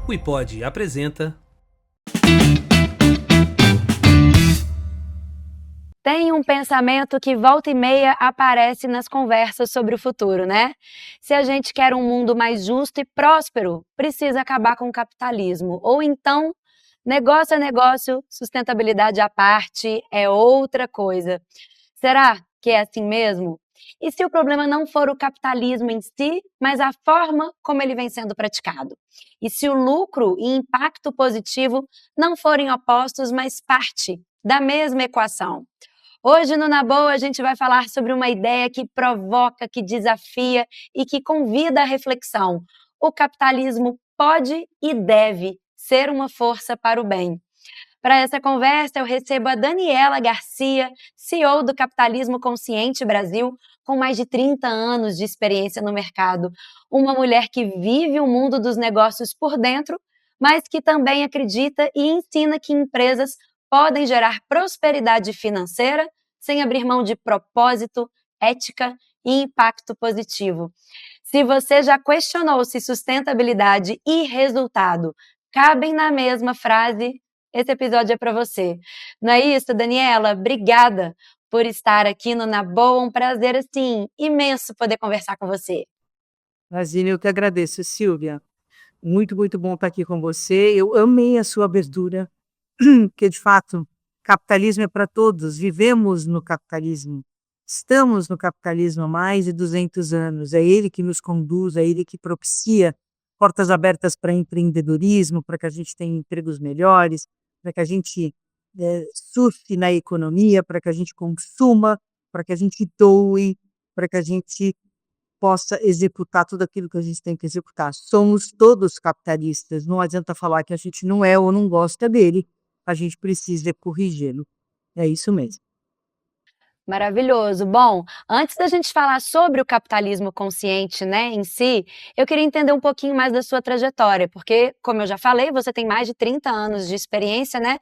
O iPod apresenta... Tem um pensamento que volta e meia aparece nas conversas sobre o futuro, né? Se a gente quer um mundo mais justo e próspero, precisa acabar com o capitalismo. Ou então, negócio é negócio, sustentabilidade à parte é outra coisa. Será que é assim mesmo? E se o problema não for o capitalismo em si, mas a forma como ele vem sendo praticado? E se o lucro e impacto positivo não forem opostos, mas parte da mesma equação? Hoje no Na Boa a gente vai falar sobre uma ideia que provoca, que desafia e que convida à reflexão. O capitalismo pode e deve ser uma força para o bem. Para essa conversa eu recebo a Daniela Garcia, CEO do Capitalismo Consciente Brasil, com mais de 30 anos de experiência no mercado. Uma mulher que vive o mundo dos negócios por dentro, mas que também acredita e ensina que empresas podem gerar prosperidade financeira sem abrir mão de propósito, ética e impacto positivo. Se você já questionou se sustentabilidade e resultado cabem na mesma frase, esse episódio é para você. Não é isso, Daniela? Obrigada por estar aqui no Na Boa. Um prazer, assim, imenso poder conversar com você. Imagina, eu que agradeço, Silvia. Muito, muito bom estar aqui com você. Eu amei a sua abertura, porque, de fato, capitalismo é para todos. Vivemos no capitalismo. Estamos no capitalismo há mais de 200 anos. É ele que nos conduz, é ele que propicia portas abertas para empreendedorismo, para que a gente tenha empregos melhores, para que a gente surfe na economia, para que a gente consuma, para que a gente doe, para que a gente possa executar tudo aquilo que a gente tem que executar. Somos todos capitalistas, não adianta falar que a gente não é ou não gosta dele, a gente precisa corrigi-lo. É isso mesmo. Maravilhoso. Bom, antes da gente falar sobre o capitalismo consciente, né, em si, eu queria entender um pouquinho mais da sua trajetória, porque, como eu já falei, você tem mais de 30 anos de experiência, né?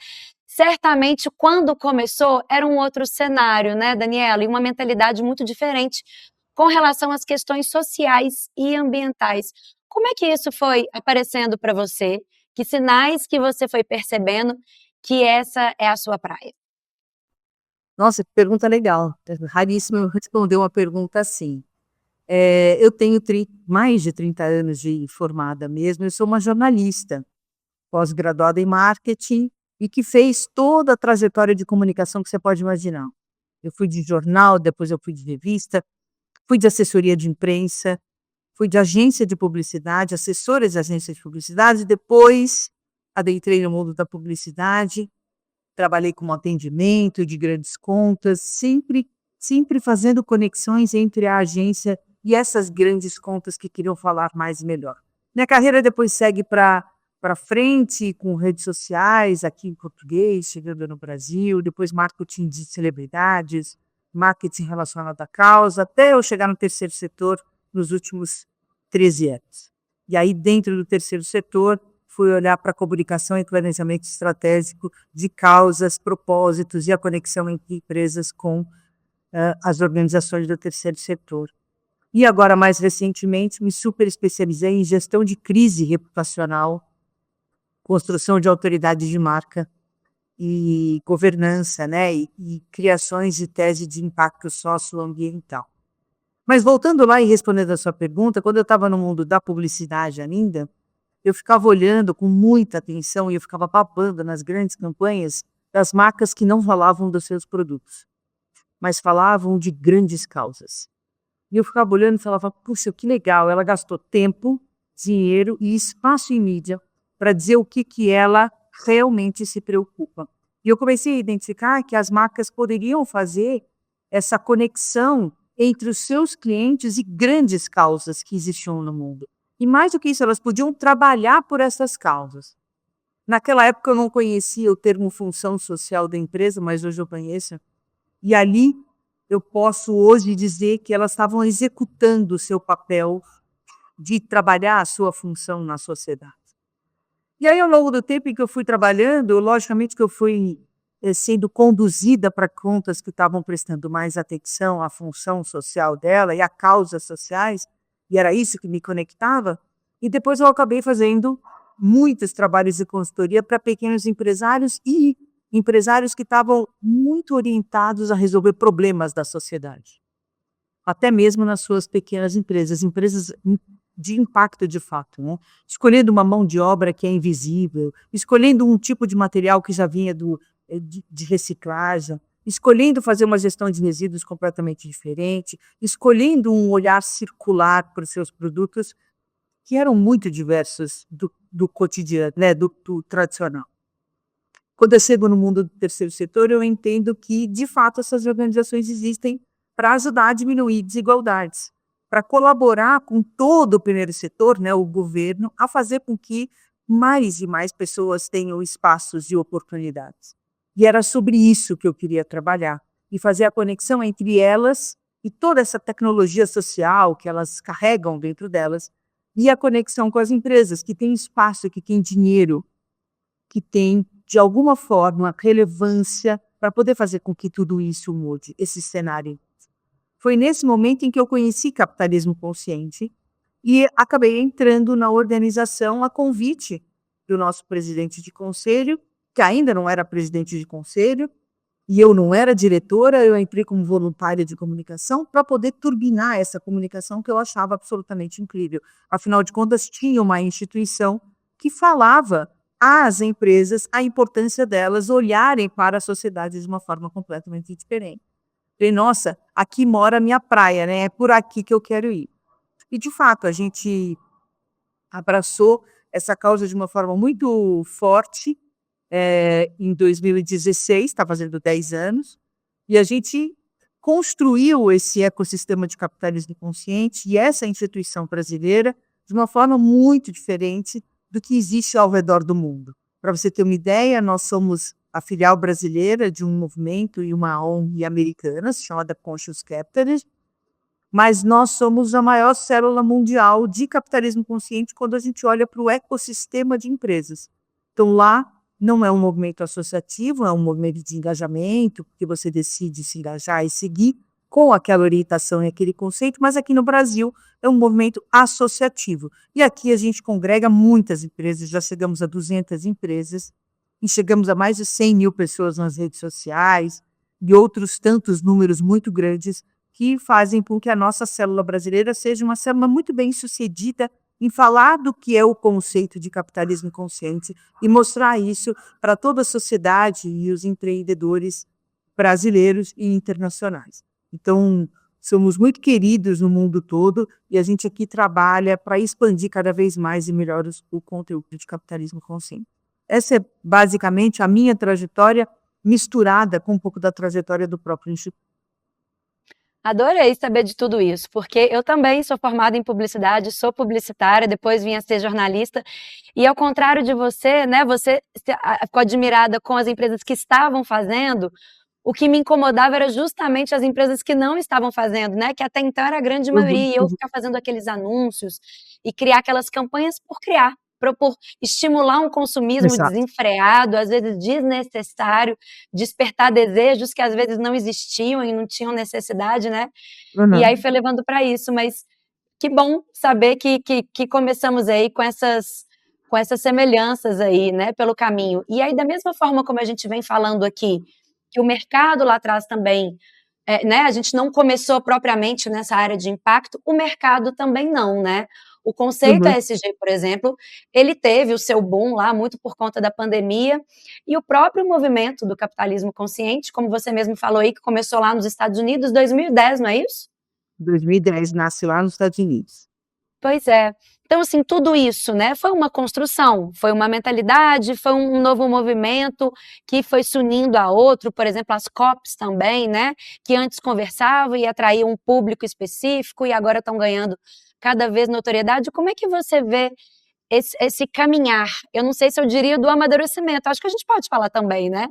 Certamente, quando começou, era um outro cenário, né, Daniela? E uma mentalidade muito diferente com relação às questões sociais e ambientais. Como é que isso foi aparecendo para você? Que sinais que você foi percebendo que essa é a sua praia? Nossa, que pergunta legal. É raríssimo eu responder uma pergunta assim. Eu tenho mais de 30 anos de formada mesmo, eu sou uma jornalista, pós-graduada em marketing e que fez toda a trajetória de comunicação que você pode imaginar. Eu fui de jornal, depois eu fui de revista, fui de assessoria de imprensa, fui de agência de publicidade, assessora de agência de publicidade, depois adentrei no mundo da publicidade, trabalhei como atendimento de grandes contas, sempre fazendo conexões entre a agência e essas grandes contas que queriam falar mais e melhor. Minha carreira depois segue para frente com redes sociais, aqui em português, chegando no Brasil, depois marketing de celebridades, marketing relacionado à causa, até eu chegar no terceiro setor nos últimos 13 anos. E aí, dentro do terceiro setor, fui olhar para a comunicação e planejamento estratégico de causas, propósitos e a conexão entre empresas com as organizações do terceiro setor. E agora, mais recentemente, me super especializei em gestão de crise reputacional, construção de autoridade de marca e governança, né, e criações de tese de impacto socioambiental. Mas voltando lá e respondendo a sua pergunta, quando eu estava no mundo da publicidade ainda, eu ficava olhando com muita atenção e eu ficava babando nas grandes campanhas das marcas que não falavam dos seus produtos, mas falavam de grandes causas. E eu ficava olhando e falava, puxa, que legal, ela gastou tempo, dinheiro e espaço em mídia para dizer o que ela realmente se preocupa. E eu comecei a identificar que as marcas poderiam fazer essa conexão entre os seus clientes e grandes causas que existiam no mundo. E mais do que isso, elas podiam trabalhar por essas causas. Naquela época eu não conhecia o termo função social da empresa, mas hoje eu conheço. E ali eu posso hoje dizer que elas estavam executando o seu papel de trabalhar a sua função na sociedade. E aí, ao longo do tempo em que eu fui trabalhando, logicamente que eu fui sendo conduzida para contas que estavam prestando mais atenção à função social dela e a causas sociais, e era isso que me conectava, e depois eu acabei fazendo muitos trabalhos de consultoria para pequenos empresários e empresários que estavam muito orientados a resolver problemas da sociedade, até mesmo nas suas pequenas empresas, empresas de impacto de fato, né? Escolhendo uma mão de obra que é invisível, escolhendo um tipo de material que já vinha de reciclagem, escolhendo fazer uma gestão de resíduos completamente diferente, escolhendo um olhar circular para os seus produtos, que eram muito diversos do cotidiano, né, do tradicional. Quando eu chego no mundo do terceiro setor, eu entendo que, de fato, essas organizações existem para ajudar a diminuir desigualdades, para colaborar com todo o primeiro setor, né, o governo, a fazer com que mais e mais pessoas tenham espaços e oportunidades. E era sobre isso que eu queria trabalhar, e fazer a conexão entre elas e toda essa tecnologia social que elas carregam dentro delas, e a conexão com as empresas que têm espaço, que têm dinheiro, que têm, de alguma forma, relevância para poder fazer com que tudo isso mude, esse cenário. Foi nesse momento em que eu conheci capitalismo consciente e acabei entrando na organização a convite do nosso presidente de conselho, que ainda não era presidente de conselho, e eu não era diretora, eu entrei como voluntária de comunicação para poder turbinar essa comunicação que eu achava absolutamente incrível. Afinal de contas, tinha uma instituição que falava às empresas a importância delas olharem para a sociedade de uma forma completamente diferente. Falei, nossa, aqui mora a minha praia, né? É por aqui que eu quero ir. E, de fato, a gente abraçou essa causa de uma forma muito forte, em 2016, está fazendo 10 anos, e a gente construiu esse ecossistema de capitalismo consciente e essa instituição brasileira de uma forma muito diferente do que existe ao redor do mundo. Para você ter uma ideia, nós somos a filial brasileira de um movimento e uma ONG americanas, chamada Conscious Capitalism, mas nós somos a maior célula mundial de capitalismo consciente quando a gente olha para o ecossistema de empresas. Então, lá não é um movimento associativo, é um movimento de engajamento, porque você decide se engajar e seguir com aquela orientação e aquele conceito, mas aqui no Brasil é um movimento associativo. E aqui a gente congrega muitas empresas, já chegamos a 200 empresas, e chegamos a mais de 100 mil pessoas nas redes sociais, e outros tantos números muito grandes que fazem com que a nossa célula brasileira seja uma célula muito bem sucedida em falar do que é o conceito de capitalismo consciente e mostrar isso para toda a sociedade e os empreendedores brasileiros e internacionais. Então, somos muito queridos no mundo todo e a gente aqui trabalha para expandir cada vez mais e melhor o conteúdo de capitalismo consciente. Essa é basicamente a minha trajetória misturada com um pouco da trajetória do próprio Instituto. Adorei saber de tudo isso, porque eu também sou formada em publicidade, sou publicitária, depois vim a ser jornalista, e ao contrário de você, né, você ficou admirada com as empresas que estavam fazendo, o que me incomodava era justamente as empresas que não estavam fazendo, né, que até então era a grande maioria, e eu ficar fazendo aqueles anúncios e criar aquelas campanhas por criar, por estimular um consumismo Exato. desenfreado, às vezes desnecessário, despertar desejos que às vezes não existiam e não tinham necessidade, né? E aí foi levando para isso, mas que bom saber que começamos aí com essas semelhanças aí, né, pelo caminho. E aí, da mesma forma como a gente vem falando aqui, que o mercado lá atrás também, né, a gente não começou propriamente nessa área de impacto, o mercado também não, né? O conceito ESG, por exemplo, ele teve o seu boom lá muito por conta da pandemia, e o próprio movimento do capitalismo consciente, como você mesmo falou aí, que começou lá nos Estados Unidos, 2010, não é isso? 2010, nasce lá nos Estados Unidos. Pois é. Então, assim, tudo isso, né, foi uma construção, foi uma mentalidade, foi um novo movimento que foi se unindo a outro, por exemplo, as COPs também, né, que antes conversavam e atraíam um público específico e agora estão ganhando cada vez notoriedade. Como é que você vê esse caminhar? Eu não sei se eu diria do amadurecimento, acho que a gente pode falar também, né,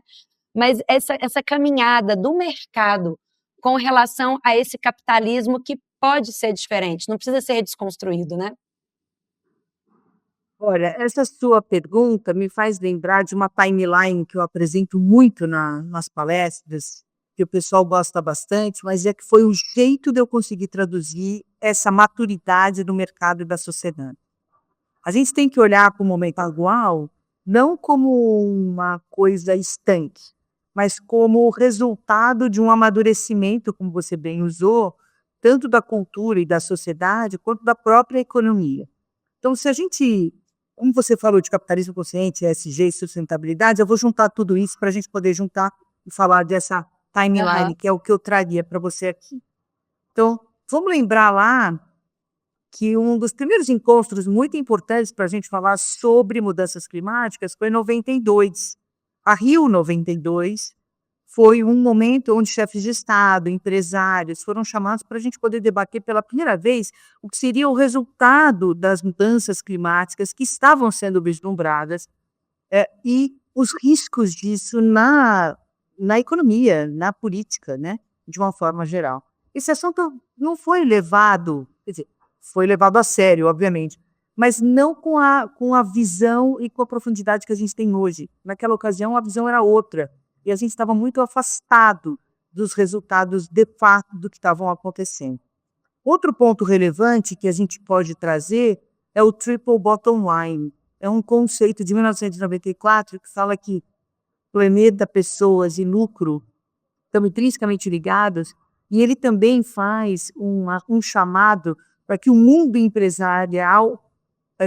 mas essa caminhada do mercado com relação a esse capitalismo que pode ser diferente, não precisa ser desconstruído, né? Olha, essa sua pergunta me faz lembrar de uma timeline que eu apresento muito nas palestras, que o pessoal gosta bastante, mas é que foi o jeito de eu conseguir traduzir essa maturidade do mercado e da sociedade. A gente tem que olhar para o momento atual não como uma coisa estanque, mas como o resultado de um amadurecimento, como você bem usou, tanto da cultura e da sociedade, quanto da própria economia. Então, se a gente, como você falou de capitalismo consciente, ESG e sustentabilidade, eu vou juntar tudo isso para a gente poder juntar e falar dessa Aham. timeline, que é o que eu traria para você aqui. Então, vamos lembrar lá que um dos primeiros encontros muito importantes para a gente falar sobre mudanças climáticas foi em 92. A Rio 92 foi um momento onde chefes de Estado, empresários foram chamados para a gente poder debater pela primeira vez o que seria o resultado das mudanças climáticas que estavam sendo vislumbradas e os riscos disso na economia, na política, né, de uma forma geral. Esse assunto não foi levado, quer dizer, foi levado a sério, obviamente, mas não com a visão e com a profundidade que a gente tem hoje. Naquela ocasião, a visão era outra, e a gente estava muito afastado dos resultados de fato do que estavam acontecendo. Outro ponto relevante que a gente pode trazer é o triple bottom line. É um conceito de 1994 que fala que planeta, pessoas e lucro estão intrinsecamente ligados, e ele também faz um chamado para que o mundo empresarial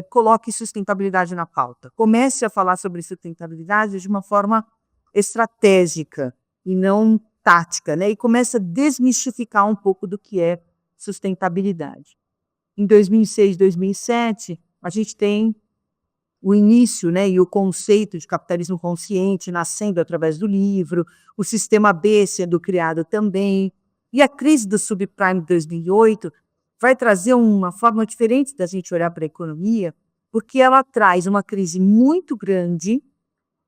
coloque sustentabilidade na pauta. Comece a falar sobre sustentabilidade de uma forma estratégica e não tática, né? E comece a desmistificar um pouco do que é sustentabilidade. Em 2006, 2007, a gente tem o início, né, e o conceito de capitalismo consciente nascendo através do livro, o sistema B sendo criado também, e a crise do subprime de 2008 vai trazer uma forma diferente da gente olhar para a economia, porque ela traz uma crise muito grande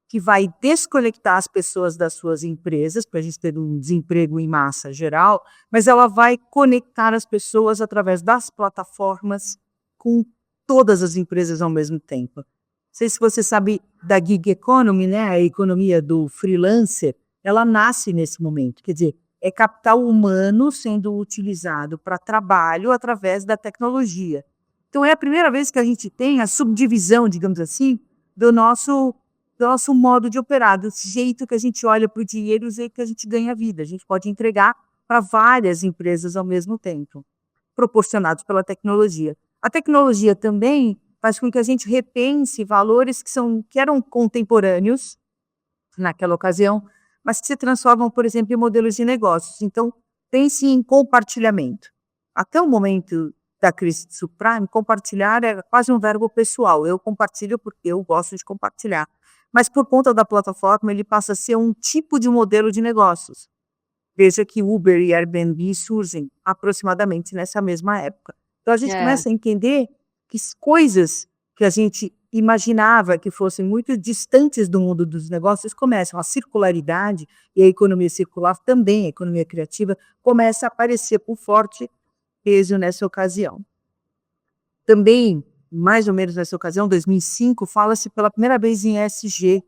que vai desconectar as pessoas das suas empresas, para a gente ter um desemprego em massa geral, mas ela vai conectar as pessoas através das plataformas com todas as empresas ao mesmo tempo. Não sei se você sabe da gig economy, né? A economia do freelancer, ela nasce nesse momento, quer dizer, é capital humano sendo utilizado para trabalho através da tecnologia. Então é a primeira vez que a gente tem a subdivisão, digamos assim, do nosso modo de operar, do jeito que a gente olha para o dinheiro, o jeito que a gente ganha vida. A gente pode entregar para várias empresas ao mesmo tempo, proporcionados pela tecnologia. A tecnologia também faz com que a gente repense valores que eram contemporâneos naquela ocasião, mas que se transformam, por exemplo, em modelos de negócios. Então, pense em compartilhamento. Até o momento da crise de subprime, compartilhar era quase um verbo pessoal. Eu compartilho porque eu gosto de compartilhar. Mas por conta da plataforma, ele passa a ser um tipo de modelo de negócios. Veja que Uber e Airbnb surgem aproximadamente nessa mesma época. Então a gente É. começa a entender que coisas que a gente imaginava que fossem muito distantes do mundo dos negócios começam. A circularidade e a economia circular também, a economia criativa, começa a aparecer com forte peso nessa ocasião. Também, mais ou menos nessa ocasião, 2005, fala-se pela primeira vez em ESG.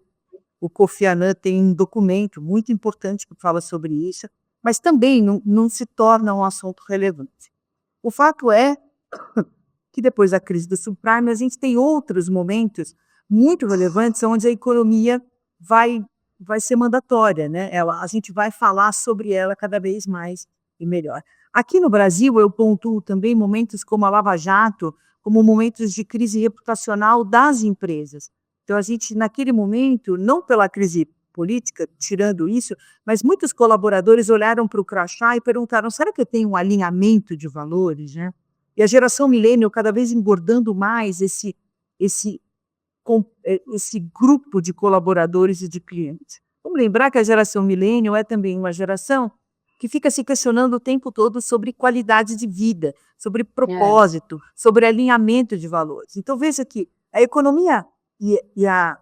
O Kofi Annan tem um documento muito importante que fala sobre isso, mas também não se torna um assunto relevante. O fato é que depois da crise do subprime, a gente tem outros momentos muito relevantes onde a economia vai ser mandatória, né? A gente vai falar sobre ela cada vez mais e melhor. Aqui no Brasil, eu pontuo também momentos como a Lava Jato, como momentos de crise reputacional das empresas. Então, a gente, naquele momento, não pela crise política, tirando isso, mas muitos colaboradores olharam para o crachá e perguntaram: será que eu tenho um alinhamento de valores, né? E a geração millennial cada vez engordando mais esse esse grupo de colaboradores e de clientes. Vamos lembrar que a geração millennial é também uma geração que fica se questionando o tempo todo sobre qualidade de vida, sobre É. propósito, sobre alinhamento de valores. Então veja que a economia e a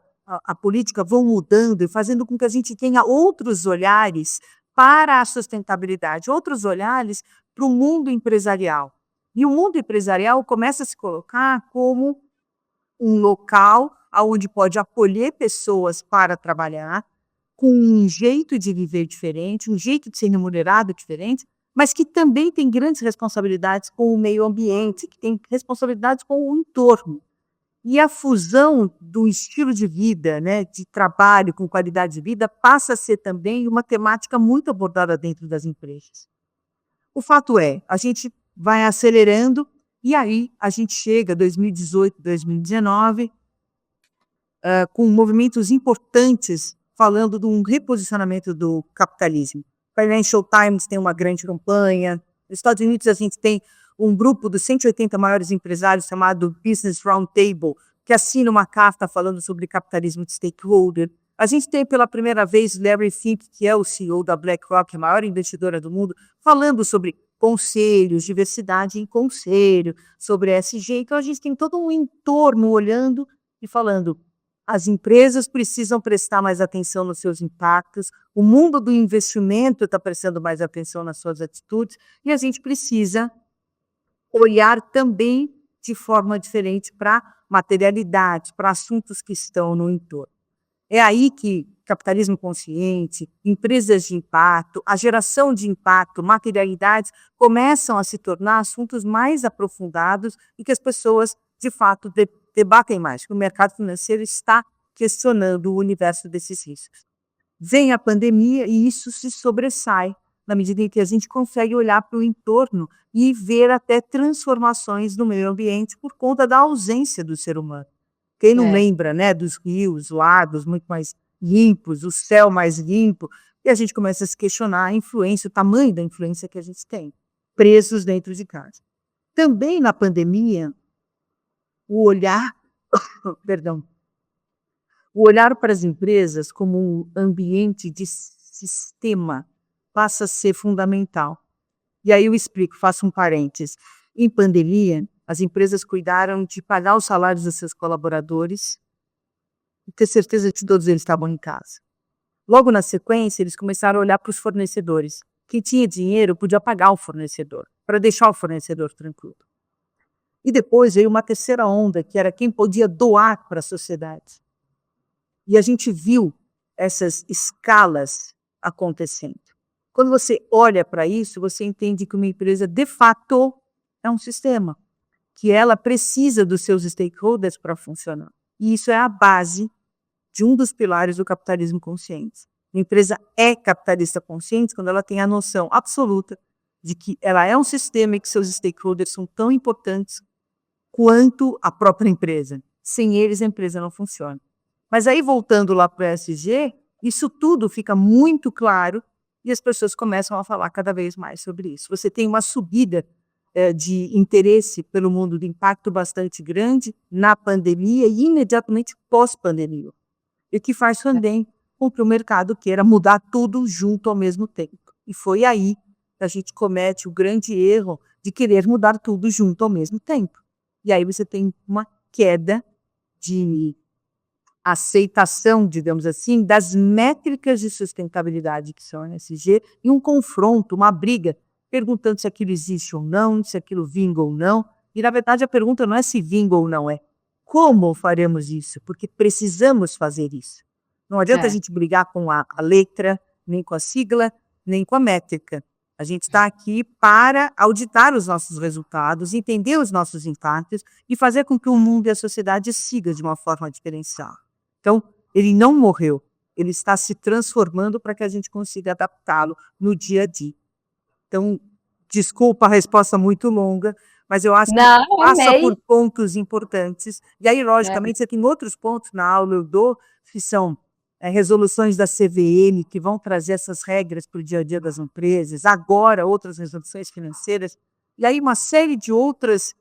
política vão mudando e fazendo com que a gente tenha outros olhares para a sustentabilidade, outros olhares para o mundo empresarial. E o mundo empresarial começa a se colocar como um local onde pode acolher pessoas para trabalhar, com um jeito de viver diferente, um jeito de ser remunerado diferente, mas que também tem grandes responsabilidades com o meio ambiente, que tem responsabilidades com o entorno. E a fusão do estilo de vida, né, de trabalho com qualidade de vida, passa a ser também uma temática muito abordada dentro das empresas. O fato é, a gente vai acelerando e aí a gente chega 2018, 2019, com movimentos importantes falando de um reposicionamento do capitalismo. O Financial Times tem uma grande campanha. Nos Estados Unidos a gente tem um grupo dos 180 maiores empresários chamado Business Roundtable, que assina uma carta falando sobre capitalismo de stakeholder. A gente tem pela primeira vez Larry Fink, que é o CEO da BlackRock, a maior investidora do mundo, falando sobre conselhos, diversidade em conselho, sobre ESG. Então a gente tem todo um entorno olhando e falando: as empresas precisam prestar mais atenção nos seus impactos, o mundo do investimento está prestando mais atenção nas suas atitudes, e a gente precisa olhar também de forma diferente para materialidades, para assuntos que estão no entorno. É aí que capitalismo consciente, empresas de impacto, a geração de impacto, materialidades, começam a se tornar assuntos mais aprofundados e que as pessoas, de fato, debatem mais, que o mercado financeiro está questionando o universo desses riscos. Vem a pandemia e isso se sobressai, na medida em que a gente consegue olhar para o entorno e ver até transformações no meio ambiente por conta da ausência do ser humano. Quem não lembra, né, dos rios, lagos muito mais limpos, o céu mais limpo, e a gente começa a se questionar a influência, o tamanho da influência que a gente tem, presos dentro de casa. Também na pandemia, o olhar, perdão, o olhar para as empresas como um ambiente de sistema passa a ser fundamental. E aí eu explico, faço um parênteses. Em pandemia, as empresas cuidaram de pagar os salários dos seus colaboradores e ter certeza de que todos eles estavam em casa. Logo na sequência, eles começaram a olhar para os fornecedores. Quem tinha dinheiro podia pagar o fornecedor, para deixar o fornecedor tranquilo. E depois veio uma terceira onda, que era quem podia doar para a sociedade. E a gente viu essas escalas acontecendo. Quando você olha para isso, você entende que uma empresa, de fato, é um sistema, que ela precisa dos seus stakeholders para funcionar. E isso é a base de um dos pilares do capitalismo consciente. A empresa é capitalista consciente quando ela tem a noção absoluta de que ela é um sistema e que seus stakeholders são tão importantes quanto a própria empresa. Sem eles, a empresa não funciona. Mas aí, voltando lá para o ESG, isso tudo fica muito claro e as pessoas começam a falar cada vez mais sobre isso. Você tem uma subida de interesse pelo mundo do impacto bastante grande na pandemia e imediatamente pós-pandemia. E o que faz também com que o mercado queira mudar tudo junto ao mesmo tempo. E foi aí que a gente comete o grande erro de querer mudar tudo junto ao mesmo tempo. E aí você tem uma queda de aceitação, digamos assim, das métricas de sustentabilidade que são ESG e um confronto, uma briga, perguntando se aquilo existe ou não, se aquilo vinga ou não. E, na verdade, a pergunta não é se vinga ou não, é como faremos isso, porque precisamos fazer isso. Não adianta a gente brigar com a letra, nem com a sigla, nem com a métrica. A gente está aqui para auditar os nossos resultados, entender os nossos impactos e fazer com que o mundo e a sociedade sigam de uma forma diferencial. Então, ele não morreu, ele está se transformando para que a gente consiga adaptá-lo no dia a dia. Então, desculpa a resposta muito longa, mas eu acho que passa por pontos importantes. E aí, logicamente, você tem outros pontos na aula eu dou, que são resoluções da CVM, que vão trazer essas regras para o dia a dia das empresas, agora outras resoluções financeiras, e aí uma série de outros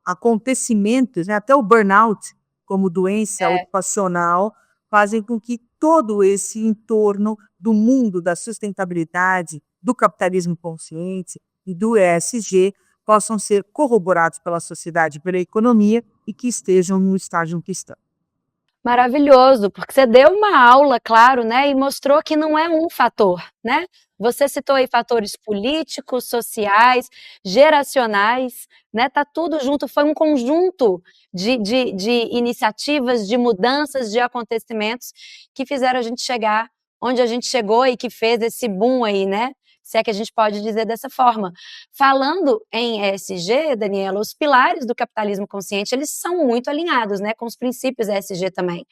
acontecimentos, né, até o burnout, como doença ocupacional, fazem com que todo esse entorno do mundo da sustentabilidade, do capitalismo consciente e do ESG possam ser corroborados pela sociedade, pela economia e que estejam no estágio em que estão. Maravilhoso, porque você deu uma aula, claro, né, e mostrou que não é um fator, né? Você citou aí fatores políticos, sociais, geracionais, né? Tá tudo junto, foi um conjunto de iniciativas, de mudanças, de acontecimentos que fizeram a gente chegar onde a gente chegou e que fez esse boom aí, né? se é que a gente pode dizer dessa forma. Falando em ESG, Daniela, os pilares do capitalismo consciente, eles são muito alinhados, né, com os princípios ESG também.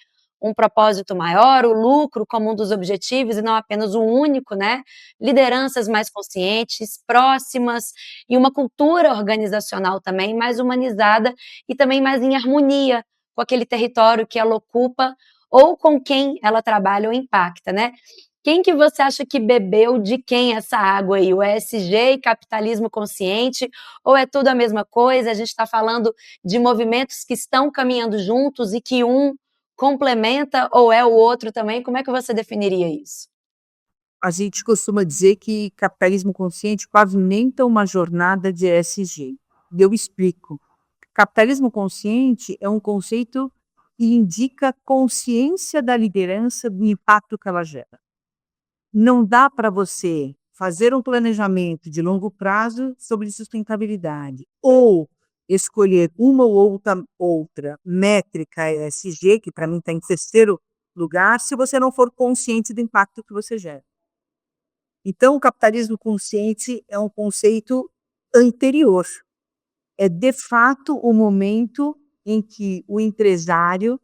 Um propósito maior, o lucro como um dos objetivos e não apenas o único, né? Lideranças mais conscientes, próximas e uma cultura organizacional também mais humanizada e também mais em harmonia com aquele território que ela ocupa ou com quem ela trabalha ou impacta, né? Quem que você acha que bebeu de quem essa água aí? O ESG e capitalismo consciente? Ou é tudo a mesma coisa? A gente está falando de movimentos que estão caminhando juntos e que um complementa ou é o outro também? Como é que você definiria isso? A gente costuma dizer que capitalismo consciente pavimenta uma jornada de ESG. E eu explico. Capitalismo consciente é um conceito que indica consciência da liderança do impacto que ela gera. Não dá para você fazer um planejamento de longo prazo sobre sustentabilidade ou escolher uma ou outra métrica ESG, que para mim está em terceiro lugar, se você não for consciente do impacto que você gera. Então, o capitalismo consciente é um conceito anterior. É, de fato, o momento em que o empresário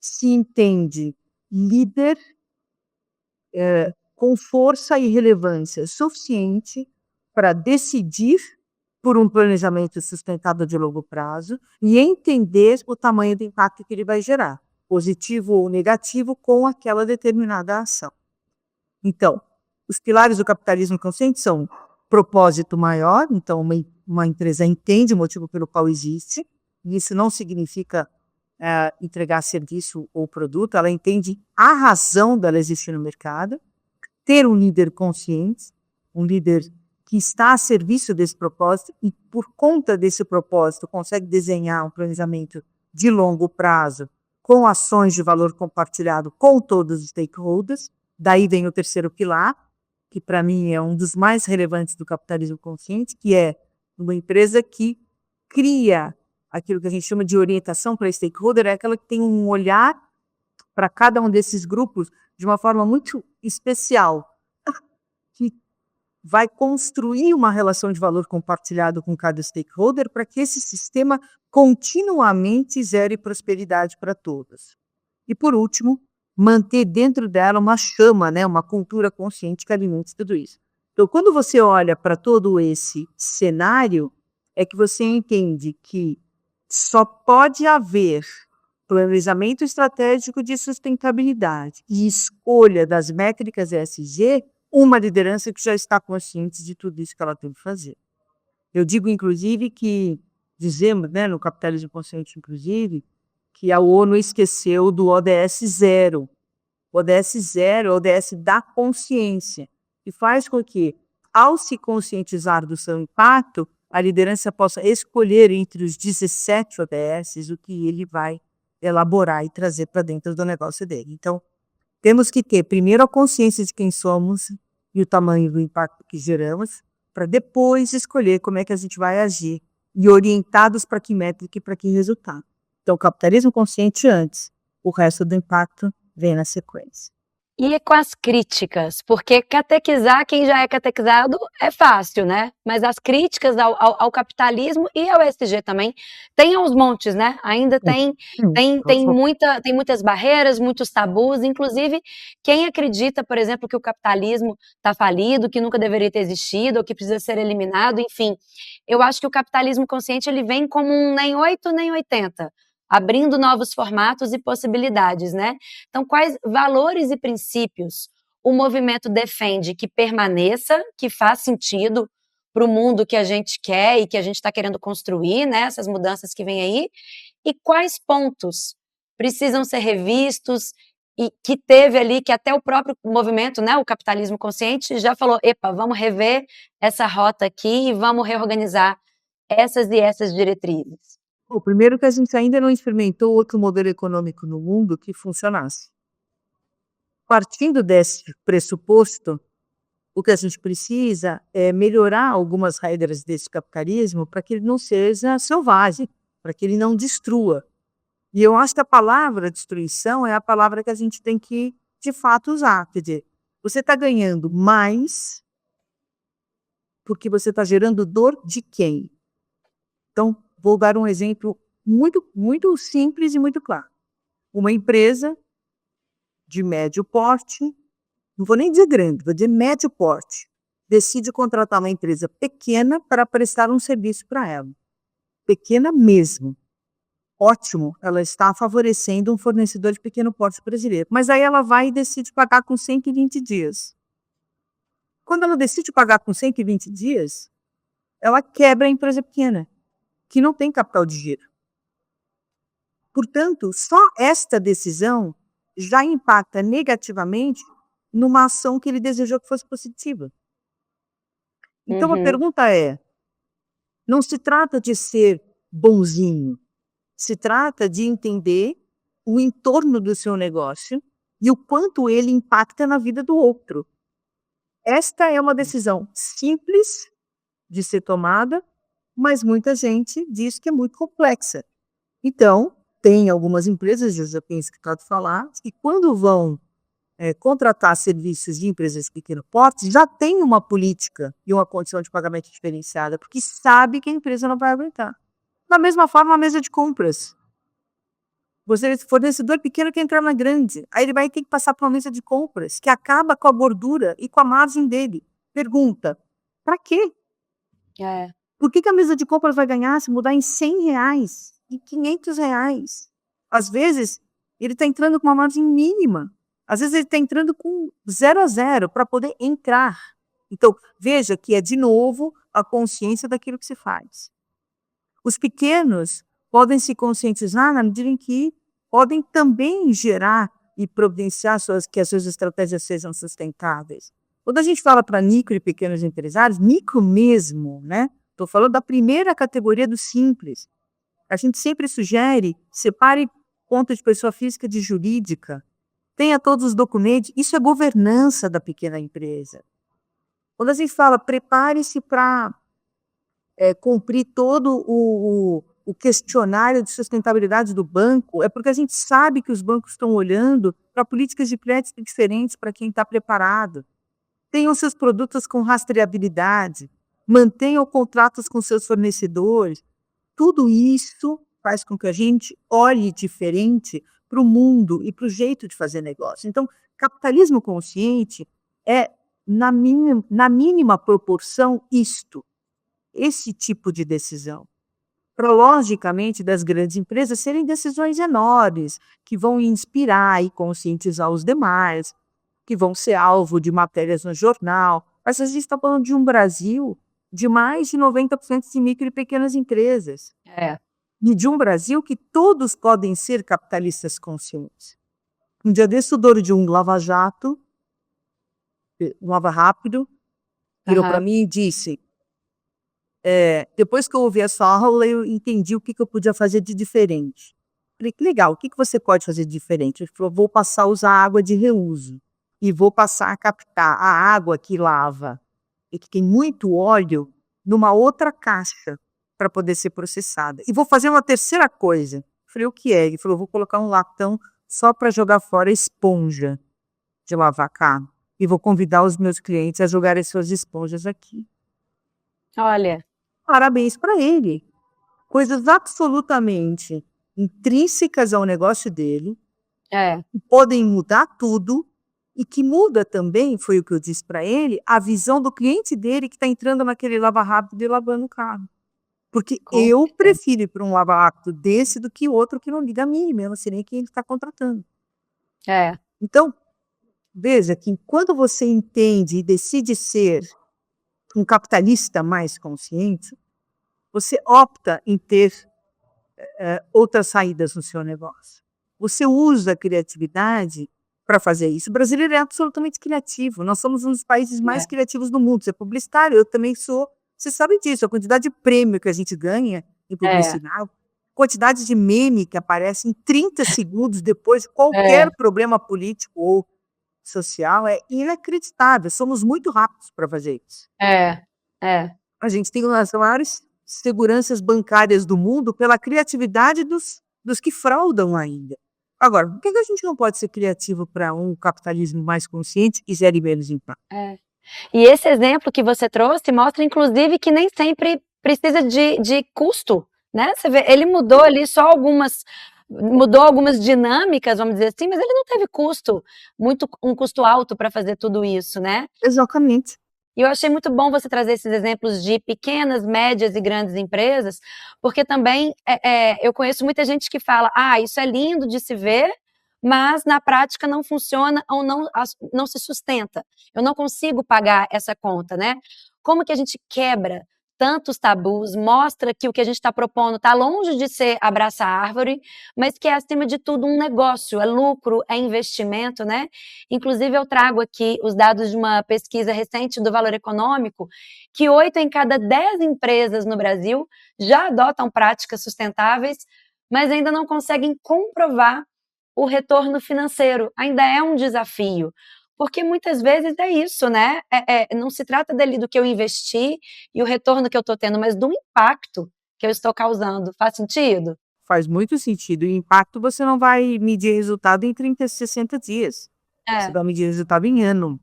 se entende líder com força e relevância suficiente para decidir por um planejamento sustentável de longo prazo e entender o tamanho do impacto que ele vai gerar, positivo ou negativo, com aquela determinada ação. Então, os pilares do capitalismo consciente são propósito maior, então uma empresa entende o motivo pelo qual existe, e isso não significa entregar serviço ou produto, ela entende a razão dela existir no mercado, ter um líder consciente, um líder que está a serviço desse propósito e, por conta desse propósito, consegue desenhar um planejamento de longo prazo com ações de valor compartilhado com todos os stakeholders. Daí vem o terceiro pilar, que para mim é um dos mais relevantes do capitalismo consciente, que é uma empresa que cria aquilo que a gente chama de orientação para stakeholder, é aquela que tem um olhar para cada um desses grupos de uma forma muito especial, que vai construir uma relação de valor compartilhado com cada stakeholder para que esse sistema continuamente gere prosperidade para todos. E, por último, manter dentro dela uma chama, né, uma cultura consciente que alimente tudo isso. Então, quando você olha para todo esse cenário, é que você entende que só pode haver planejamento estratégico de sustentabilidade e escolha das métricas ESG, uma liderança que já está consciente de tudo isso que ela tem que fazer. Eu digo, inclusive, que dizemos, né, no capitalismo consciente, inclusive, que a ONU esqueceu do ODS zero. O ODS zero é o ODS da consciência, que faz com que, ao se conscientizar do seu impacto, a liderança possa escolher entre os 17 ODSs o que ele vai elaborar e trazer para dentro do negócio dele. Então, temos que ter primeiro a consciência de quem somos e o tamanho do impacto que geramos, para depois escolher como é que a gente vai agir e orientados para que métrica e para que resultado. Então, o capitalismo consciente antes, o resto do impacto vem na sequência. E com as críticas, porque catequizar quem já é catequizado é fácil, né? Mas as críticas ao capitalismo e ao ESG também tem aos montes, né? Ainda tem muitas barreiras, muitos tabus, inclusive quem acredita, por exemplo, que o capitalismo está falido, que nunca deveria ter existido, ou que precisa ser eliminado, enfim. Eu acho que o capitalismo consciente ele vem como um nem 8 nem 80, abrindo novos formatos e possibilidades, né? Então, quais valores e princípios o movimento defende que permaneça, que faz sentido para o mundo que a gente quer e que a gente está querendo construir, né? Essas mudanças que vêm aí, e quais pontos precisam ser revistos e que teve ali, que até o próprio movimento, né, o capitalismo consciente, já falou, epa, vamos rever essa rota aqui e vamos reorganizar essas e essas diretrizes. O primeiro que a gente ainda não experimentou outro modelo econômico no mundo que funcionasse. Partindo desse pressuposto, o que a gente precisa é melhorar algumas regras desse capitalismo para que ele não seja selvagem, para que ele não destrua. E eu acho que a palavra destruição é a palavra que a gente tem que, de fato, usar. Quer dizer, você está ganhando mais porque você está gerando dor de quem? Então, vou dar um exemplo muito simples e muito claro. Uma empresa de médio porte, não vou nem dizer grande, vou dizer médio porte, decide contratar uma empresa pequena para prestar um serviço para ela. Pequena mesmo. Ótimo, ela está favorecendo um fornecedor de pequeno porte brasileiro. Mas aí ela vai e decide pagar com 120 dias. Quando ela decide pagar com 120 dias, ela quebra a empresa pequena, que não tem capital de giro. Portanto, só esta decisão já impacta negativamente numa ação que ele desejou que fosse positiva. Então, a pergunta é, não se trata de ser bonzinho, se trata de entender o entorno do seu negócio e o quanto ele impacta na vida do outro. Esta é uma decisão simples de ser tomada, mas muita gente diz que é muito complexa. Então, tem algumas empresas, eu já tenho escutado falar, que quando vão contratar serviços de empresas de pequeno porte, já tem uma política e uma condição de pagamento diferenciada, porque sabe que a empresa não vai aguentar. Da mesma forma, a mesa de compras. Você, fornecedor pequeno, quer entrar na grande. Aí ele vai ter que passar por uma mesa de compras, que acaba com a gordura e com a margem dele. Pergunta, para quê? Por que a mesa de compras vai ganhar se mudar em R$100, em R$500? Às vezes, ele está entrando com uma margem mínima. Às vezes, ele está entrando com 0 a 0 para poder entrar. Então, veja que é, de novo, a consciência daquilo que se faz. Os pequenos podem se conscientizar na medida em que podem também gerar e providenciar que as suas estratégias sejam sustentáveis. Quando a gente fala para micro e pequenos empresários, micro mesmo, né? Estou falando da primeira categoria do simples. A gente sempre sugere, separe conta de pessoa física de jurídica, tenha todos os documentos, isso é governança da pequena empresa. Quando a gente fala, prepare-se para cumprir todo o questionário de sustentabilidade do banco, é porque a gente sabe que os bancos estão olhando para políticas de crédito diferentes para quem está preparado. Tenham seus produtos com rastreabilidade, mantenham contratos com seus fornecedores. Tudo isso faz com que a gente olhe diferente para o mundo e para o jeito de fazer negócio. Então, capitalismo consciente é, na mínima proporção, esse tipo de decisão. Logicamente, das grandes empresas serem decisões enormes, que vão inspirar e conscientizar os demais, que vão ser alvo de matérias no jornal. Mas a gente está falando de um Brasil de mais de 90% de micro e pequenas empresas. E de um Brasil que todos podem ser capitalistas conscientes. Um dia desse, o dono de um lava-jato, um lava rápido, virou para mim e disse, depois que eu ouvi a sua aula, eu entendi o que eu podia fazer de diferente. Falei, que legal, o que você pode fazer de diferente? Ele falou, vou passar a usar água de reuso e vou passar a captar a água que lava e que tem muito óleo numa outra caixa para poder ser processada. E vou fazer uma terceira coisa. Falei, o que é? Ele falou, vou colocar um latão só para jogar fora a esponja de lavar carro. E vou convidar os meus clientes a jogarem suas esponjas aqui. Olha. Parabéns para ele. Coisas absolutamente intrínsecas ao negócio dele, que podem mudar tudo, e que muda também, foi o que eu disse para ele, a visão do cliente dele que está entrando naquele lava-rápido e lavando o carro. Porque eu prefiro ir para um lava-rápido desse do que outro que não liga a mim, mesmo assim, nem quem ele está contratando. Então, veja que quando você entende e decide ser um capitalista mais consciente, você opta em ter outras saídas no seu negócio. Você usa a criatividade para fazer isso. O brasileiro é absolutamente criativo. Nós somos um dos países mais criativos do mundo. Você é publicitário, eu também sou. Você sabe disso, a quantidade de prêmio que a gente ganha em publicidade, quantidade de meme que aparece em 30 segundos depois de qualquer problema político ou social é inacreditável. Somos muito rápidos para fazer isso. A gente tem uma das maiores seguranças bancárias do mundo pela criatividade dos que fraudam ainda. Agora, por que a gente não pode ser criativo para um capitalismo mais consciente e gere menos impacto? E esse exemplo que você trouxe mostra, inclusive, que nem sempre precisa de custo, né? Você vê, ele mudou ali só mudou algumas dinâmicas, vamos dizer assim, mas ele não teve um custo alto para fazer tudo isso, né? Exatamente. E eu achei muito bom você trazer esses exemplos de pequenas, médias e grandes empresas, porque também eu conheço muita gente que fala, isso é lindo de se ver, mas na prática não funciona ou não se sustenta. Eu não consigo pagar essa conta, né? Como que a gente quebra tantos tabus, mostra que o que a gente está propondo está longe de ser abraçar a árvore, mas que é, acima de tudo, um negócio, é lucro, é investimento, né? Inclusive, eu trago aqui os dados de uma pesquisa recente do Valor Econômico, que 8 em cada 10 empresas no Brasil já adotam práticas sustentáveis, mas ainda não conseguem comprovar o retorno financeiro. Ainda é um desafio, porque muitas vezes é isso, né? Não se trata dali do que eu investi e o retorno que eu estou tendo, mas do impacto que eu estou causando. Faz sentido? Faz muito sentido. E impacto você não vai medir resultado em 30, 60 dias. Você É, vai medir resultado em ano.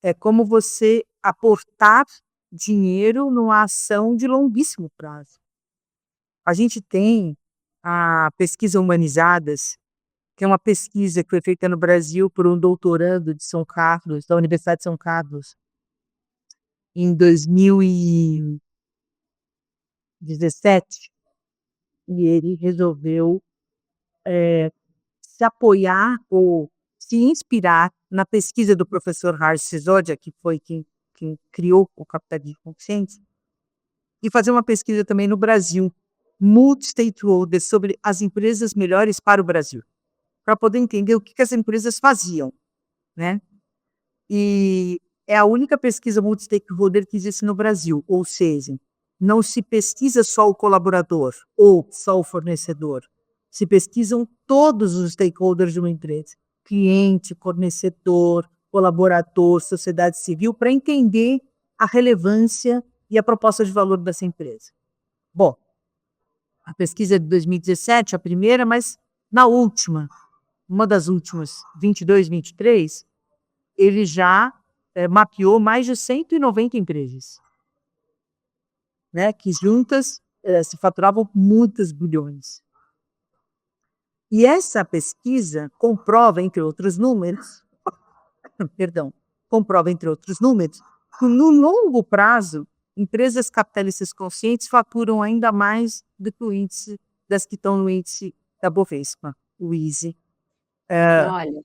É como você aportar dinheiro numa ação de longuíssimo prazo. A gente tem a pesquisa Humanizadas, que é uma pesquisa que foi feita no Brasil por um doutorando de São Carlos, da Universidade de São Carlos, em 2017, e ele resolveu se apoiar ou se inspirar na pesquisa do professor Harsh Sisodia, que foi quem criou o capitalismo consciente, e fazer uma pesquisa também no Brasil, multi-stakeholder, sobre as empresas melhores para o Brasil, para poder entender o que as empresas faziam, né? E é a única pesquisa multi-stakeholder que existe no Brasil, ou seja, não se pesquisa só o colaborador ou só o fornecedor, se pesquisam todos os stakeholders de uma empresa, cliente, fornecedor, colaborador, sociedade civil, para entender a relevância e a proposta de valor dessa empresa. Bom, a pesquisa é de 2017, a primeira, mas na última, uma das últimas, 22, 23, ele já mapeou mais de 190 empresas, né, que juntas se faturavam muitos bilhões. E essa pesquisa comprova, entre outros números, que no longo prazo, empresas capitalistas conscientes faturam ainda mais do que o índice das que estão no índice da Bovespa, o ISE, olha,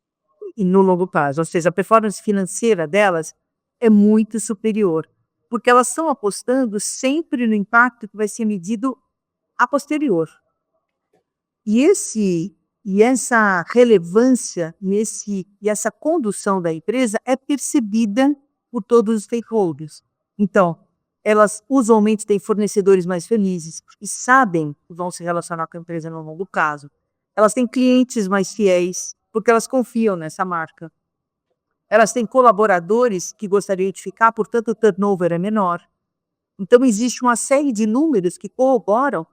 e no longo prazo. Ou seja, a performance financeira delas é muito superior, porque elas estão apostando sempre no impacto que vai ser medido a posterior. E essa relevância e essa condução da empresa é percebida por todos os stakeholders. Então, elas usualmente têm fornecedores mais felizes, porque sabem que vão se relacionar com a empresa no longo prazo. Elas têm clientes mais fiéis, porque elas confiam nessa marca. Elas têm colaboradores que gostariam de ficar, portanto o turnover é menor. Então existe uma série de números que corroboram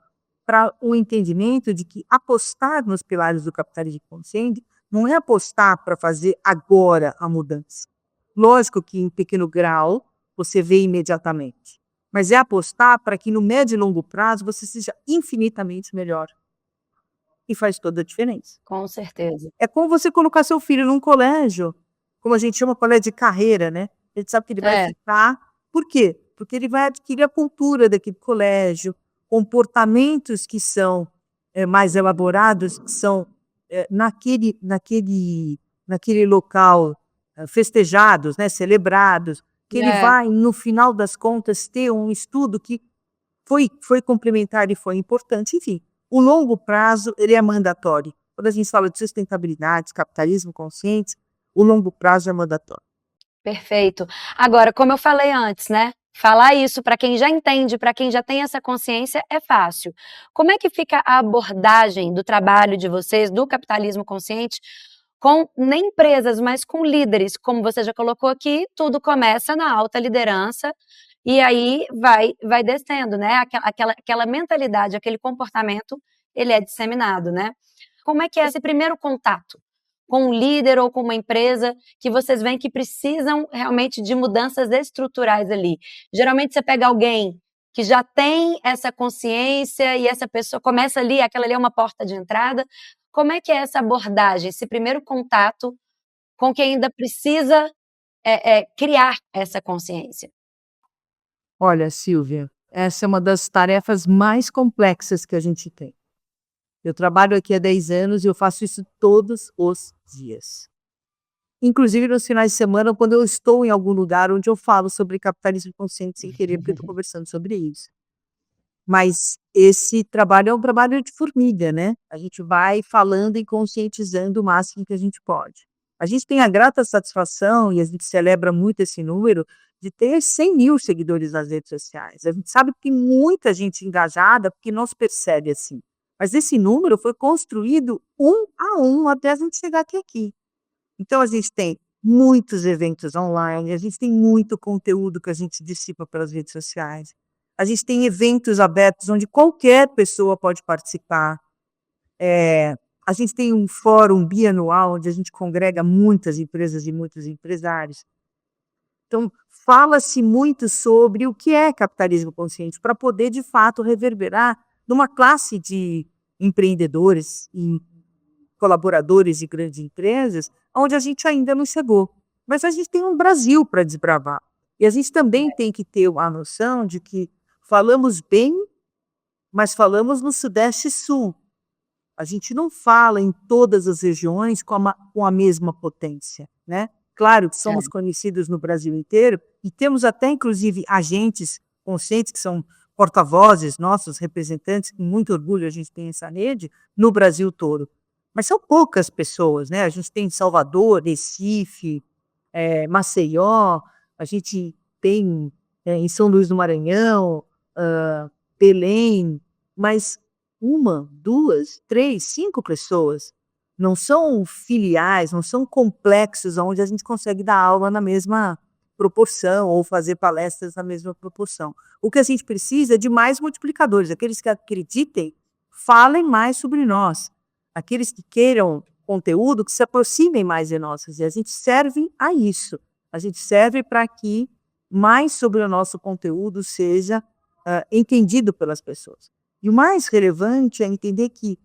para o entendimento de que apostar nos pilares do capitalismo consciente não é apostar para fazer agora a mudança. Lógico que em pequeno grau você vê imediatamente, mas é apostar para que no médio e longo prazo você seja infinitamente melhor. E faz toda a diferença. com certeza. É como você colocar seu filho num colégio, como a gente chama colégio de carreira, né? A gente sabe que ele vai É, ficar. Por quê? Porque ele vai adquirir a cultura daquele colégio, comportamentos que são mais elaborados, que são naquele local festejados, né, celebrados, que ele é. vai, no final das contas, ter um estudo que foi complementar e foi importante. Enfim, o longo prazo ele é mandatório. Quando a gente fala de sustentabilidade, capitalismo consciente, o longo prazo é mandatório. Perfeito. Agora, como eu falei antes, né? Falar isso para quem já entende, para quem já tem essa consciência, é fácil. Como é que fica a abordagem do trabalho de vocês, do capitalismo consciente, com nem empresas, mas com líderes? Como você já colocou aqui, tudo começa na alta liderança e aí vai descendo, né? Aquela mentalidade, aquele comportamento, ele é disseminado, né? Como é que é esse primeiro contato com um líder ou com uma empresa que vocês veem que precisam realmente de mudanças estruturais ali? Geralmente você pega alguém que já tem essa consciência e essa pessoa começa ali, aquela ali é uma porta de entrada. Como é que é essa abordagem, esse primeiro contato com quem ainda precisa criar essa consciência? Olha, Silvia, essa é uma das tarefas mais complexas que a gente tem. Eu trabalho aqui há 10 anos e eu faço isso todos os dias. Inclusive nos finais de semana, quando eu estou em algum lugar onde eu falo sobre capitalismo consciente sem querer, porque eu estou conversando sobre isso. Mas esse trabalho é um trabalho de formiga, né? A gente vai falando e conscientizando o máximo que a gente pode. A gente tem a grata satisfação, e a gente celebra muito esse número, de ter 100.000 seguidores nas redes sociais. A gente sabe que tem muita gente engajada, porque não se percebe assim. Mas esse número foi construído um a um até a gente chegar até aqui. Então a gente tem muitos eventos online, a gente tem muito conteúdo que a gente dissipa pelas redes sociais. A gente tem eventos abertos onde qualquer pessoa pode participar. A gente tem um fórum bianual onde a gente congrega muitas empresas e muitos empresários. Então, fala-se muito sobre o que é capitalismo consciente para poder, de fato, reverberar numa classe de empreendedores e colaboradores de grandes empresas, onde a gente ainda não chegou. Mas a gente tem um Brasil para desbravar. E a gente também tem que ter a noção de que falamos bem, mas falamos no Sudeste e Sul. A gente não fala em todas as regiões com a mesma potência, né? Claro que somos conhecidos no Brasil inteiro e temos até, inclusive, agentes conscientes que são porta-vozes, nossos representantes, com muito orgulho a gente tem essa rede, no Brasil todo. Mas são poucas pessoas, né? A gente tem Salvador, Recife, Maceió, a gente tem em São Luís do Maranhão, Belém, mas uma, duas, três, 5 pessoas. Não são filiais, não são complexos onde a gente consegue dar aula na mesma proporção ou fazer palestras na mesma proporção. O que a gente precisa é de mais multiplicadores, aqueles que acreditem, falem mais sobre nós, aqueles que queiram conteúdo, que se aproximem mais de nós. E a gente serve a isso. A gente serve para que mais sobre o nosso conteúdo seja entendido pelas pessoas. E o mais relevante é entender que,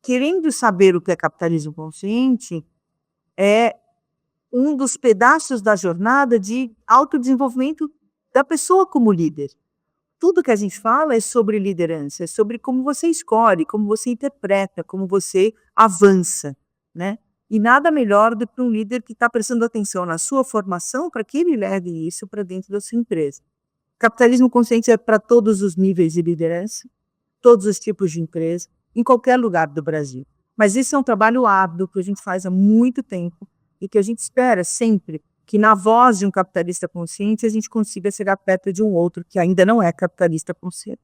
querendo saber o que é capitalismo consciente, é um dos pedaços da jornada de autodesenvolvimento da pessoa como líder. Tudo que a gente fala é sobre liderança, é sobre como você escolhe, como você interpreta, como você avança, né? E nada melhor do que um líder que está prestando atenção na sua formação para que ele leve isso para dentro da sua empresa. Capitalismo consciente é para todos os níveis de liderança, todos os tipos de empresa, em qualquer lugar do Brasil. Mas esse é um trabalho árduo que a gente faz há muito tempo e que a gente espera sempre que na voz de um capitalista consciente a gente consiga chegar perto de um outro que ainda não é capitalista consciente.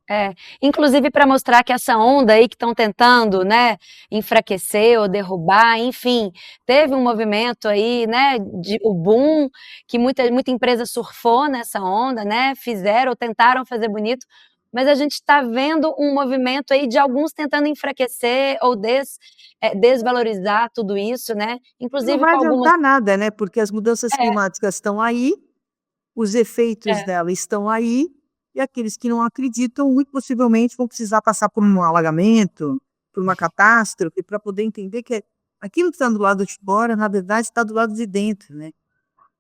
Inclusive para mostrar que essa onda aí que estão tentando, né, enfraquecer ou derrubar, enfim, teve um movimento aí, né, o boom, que muita empresa surfou nessa onda, né, fizeram, tentaram fazer bonito, mas a gente está vendo um movimento aí de alguns tentando enfraquecer ou desvalorizar tudo isso, né, Não inclusive vai com algumas... adiantar nada, né? Porque as mudanças climáticas estão aí, os efeitos dela estão aí, e aqueles que não acreditam, muito possivelmente, vão precisar passar por um alagamento, por uma catástrofe, para poder entender que aquilo que está do lado de fora, na verdade, está do lado de dentro, né?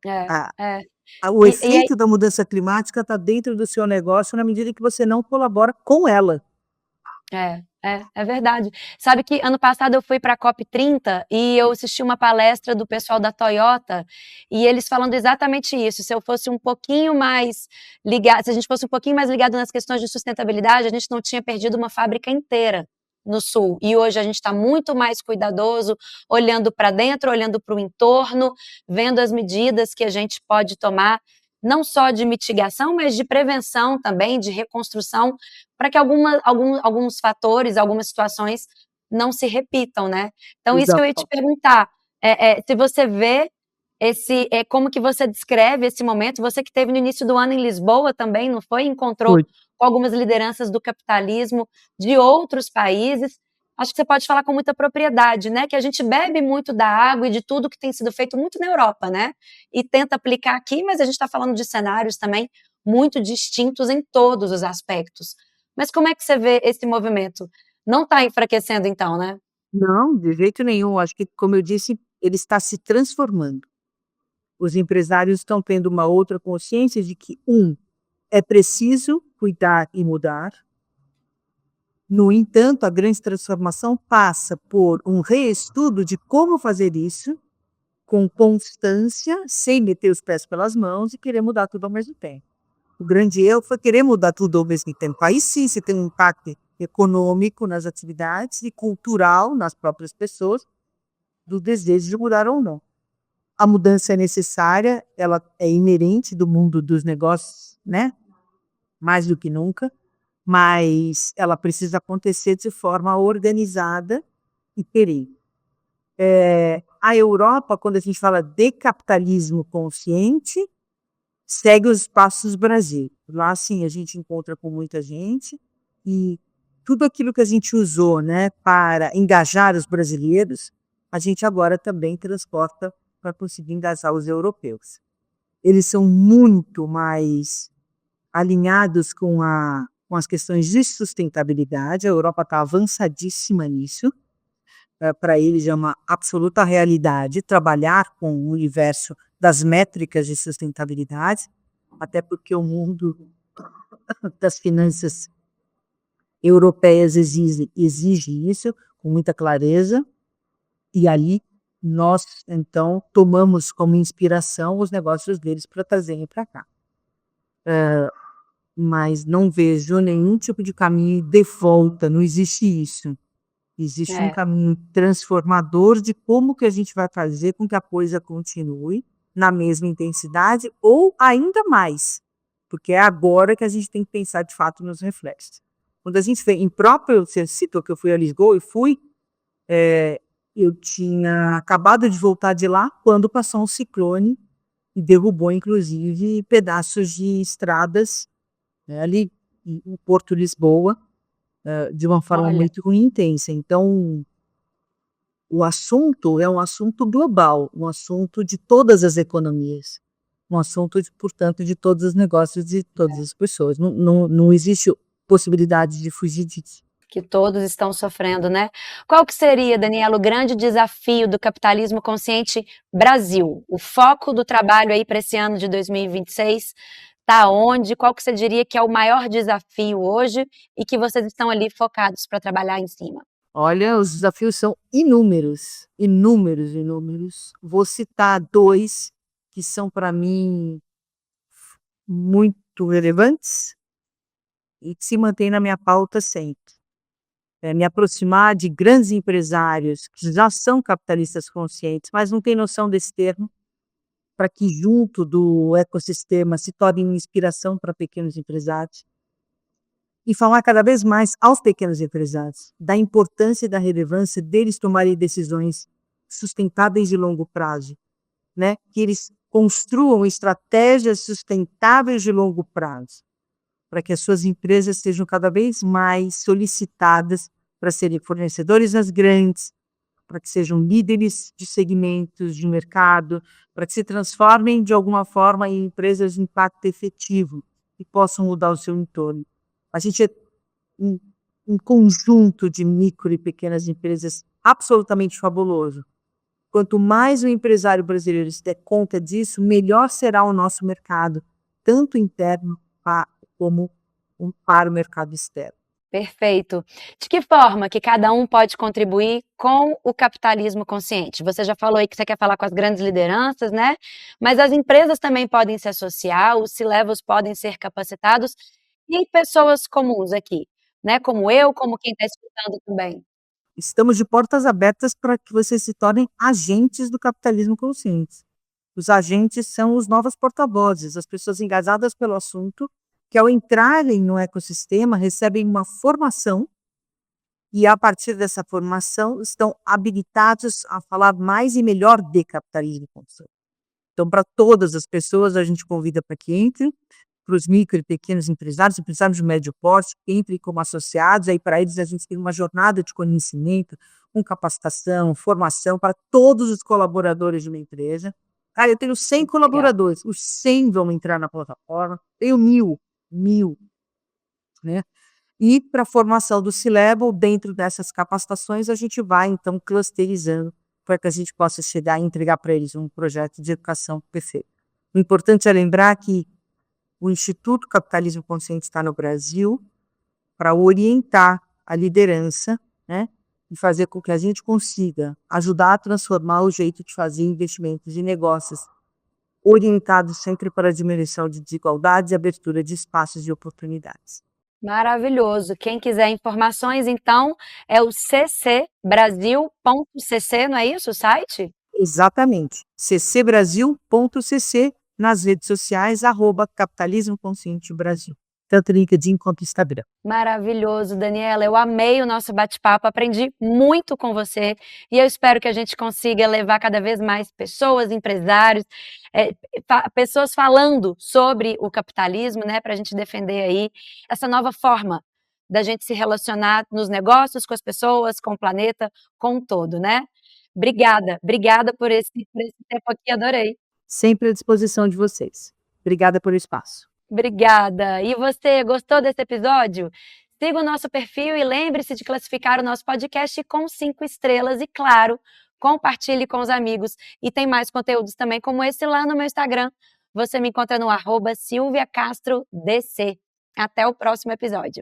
É, A- é. O E aí efeito da mudança climática está dentro do seu negócio na medida que você não colabora com ela. É verdade. Sabe que ano passado eu fui para a COP30 e eu assisti uma palestra do pessoal da Toyota e eles falando exatamente isso. Se eu fosse um pouquinho mais ligado, se a gente fosse um pouquinho mais ligado nas questões de sustentabilidade, a gente não tinha perdido uma fábrica inteira no sul. E hoje a gente está muito mais cuidadoso, olhando para dentro, olhando para o entorno, vendo as medidas que a gente pode tomar, não só de mitigação, mas de prevenção também, de reconstrução, para que alguns fatores, algumas situações não se repitam, né? Então, isso que eu ia te Exato. perguntar, se você vê como que você descreve esse momento, você que esteve no início do ano em Lisboa também, não foi? Encontrou Foi. com algumas lideranças do capitalismo de outros países, acho que você pode falar com muita propriedade, né, que a gente bebe muito da água e de tudo que tem sido feito muito na Europa, né, e tenta aplicar aqui, mas a gente está falando de cenários também muito distintos em todos os aspectos. Mas como é que você vê esse movimento? Não está enfraquecendo então, né? Não, de jeito nenhum. Acho que, como eu disse, ele está se transformando. Os empresários estão tendo uma outra consciência de que, é preciso cuidar e mudar. No entanto, a grande transformação passa por um reestudo de como fazer isso, com constância, sem meter os pés pelas mãos e querer mudar tudo ao mesmo tempo. O grande erro foi querer mudar tudo ao mesmo tempo. Aí sim você tem um impacto econômico nas atividades e cultural nas próprias pessoas, do desejo de mudar ou não. A mudança é necessária, ela é inerente do mundo dos negócios, né? Mais do que nunca, mas ela precisa acontecer de forma organizada e perene. A Europa, quando a gente fala de capitalismo consciente, segue os passos do Brasil. Lá, sim, a gente encontra com muita gente e tudo aquilo que a gente usou, né, para engajar os brasileiros, a gente agora também transporta para conseguir engajar os europeus. Eles são muito mais alinhados com as questões de sustentabilidade. A Europa está avançadíssima nisso. Para eles é uma absoluta realidade trabalhar com o universo das métricas de sustentabilidade, até porque o mundo das finanças europeias exige isso com muita clareza, e ali nós, então, tomamos como inspiração os negócios deles para trazerem para cá. Mas não vejo nenhum tipo de caminho de volta, não existe isso. Existe um É. caminho transformador de como que a gente vai fazer com que a coisa continue na mesma intensidade ou ainda mais, porque é agora que a gente tem que pensar de fato nos reflexos. Quando a gente vem, em próprio, você citou que eu fui a Lisboa, eu tinha acabado de voltar de lá quando passou um ciclone e derrubou, inclusive, pedaços de estradas, né, ali em Porto Lisboa, de uma forma Olha, muito intensa. Então, o assunto é um assunto global, um assunto de todas as economias, um assunto, portanto, de todos os negócios de todas as pessoas. Não existe possibilidade de fugir disso. que todos estão sofrendo, né? Qual que seria, Daniela, o grande desafio do capitalismo consciente Brasil? O foco do trabalho aí para esse ano de 2026 está onde? Qual que você diria que é o maior desafio hoje e que vocês estão ali focados para trabalhar em cima? Olha, os desafios são inúmeros, inúmeros, inúmeros. Vou citar dois que são, para mim, muito relevantes e que se mantêm na minha pauta sempre. Me aproximar de grandes empresários que já são capitalistas conscientes, mas não têm noção desse termo, para que junto do ecossistema se tornem uma inspiração para pequenos empresários. E falar cada vez mais aos pequenos empresários da importância e da relevância deles tomarem decisões sustentáveis de longo prazo, né? Que eles construam estratégias sustentáveis de longo prazo, para que as suas empresas sejam cada vez mais solicitadas para serem fornecedores das grandes, para que sejam líderes de segmentos de mercado, para que se transformem de alguma forma em empresas de impacto efetivo e possam mudar o seu entorno. A gente é um, um conjunto de micro e pequenas empresas absolutamente fabuloso. Quanto mais o empresário brasileiro se der conta disso, melhor será o nosso mercado, tanto interno como para o mercado externo. Perfeito. De que forma que cada um pode contribuir com o capitalismo consciente? Você já falou aí que você quer falar com as grandes lideranças, né? Mas as empresas também podem se associar, os C-levels podem ser capacitados e pessoas comuns aqui, né? Como eu, como quem está escutando também. Estamos de portas abertas para que vocês se tornem agentes do capitalismo consciente. Os agentes são os novos porta-vozes, as pessoas engajadas pelo assunto, que ao entrarem no ecossistema recebem uma formação e, a partir dessa formação, estão habilitados a falar mais e melhor de capitalismo consciente. Então, para todas as pessoas, a gente convida para que entrem, para os micro e pequenos empresários de médio porte, que entrem como associados, aí para eles a gente tem uma jornada de conhecimento, com capacitação, formação para todos os colaboradores de uma empresa. Ah, eu tenho 100 Legal. colaboradores, os 100 vão entrar na plataforma, tenho 1.000, né? E para a formação do C-Level, dentro dessas capacitações, a gente vai, então, clusterizando para que a gente possa chegar e entregar para eles um projeto de educação perfeito. O importante é lembrar que o Instituto Capitalismo Consciente está no Brasil para orientar a liderança, né, e fazer com que a gente consiga ajudar a transformar o jeito de fazer investimentos e negócios orientados sempre para a diminuição de desigualdades e abertura de espaços de oportunidades. Maravilhoso. Quem quiser informações, então, é o ccbrasil.cc, não é isso o site? Exatamente. ccbrasil.cc nas redes sociais, @Capitalismo Consciente Brasil. Tanto LinkedIn quanto Instagram. Maravilhoso, Daniela. Eu amei o nosso bate-papo, aprendi muito com você e eu espero que a gente consiga levar cada vez mais pessoas, empresários, pessoas falando sobre o capitalismo, né, para a gente defender aí essa nova forma da gente se relacionar nos negócios, com as pessoas, com o planeta, com o todo, né? Obrigada por esse tempo aqui, adorei. Sempre à disposição de vocês. Obrigada pelo espaço. Obrigada. E você, gostou desse episódio? Siga o nosso perfil e lembre-se de classificar o nosso podcast com 5 estrelas e, claro, compartilhe com os amigos. E tem mais conteúdos também como esse lá no meu Instagram. Você me encontra no @SilviaCastroDC. Até o próximo episódio.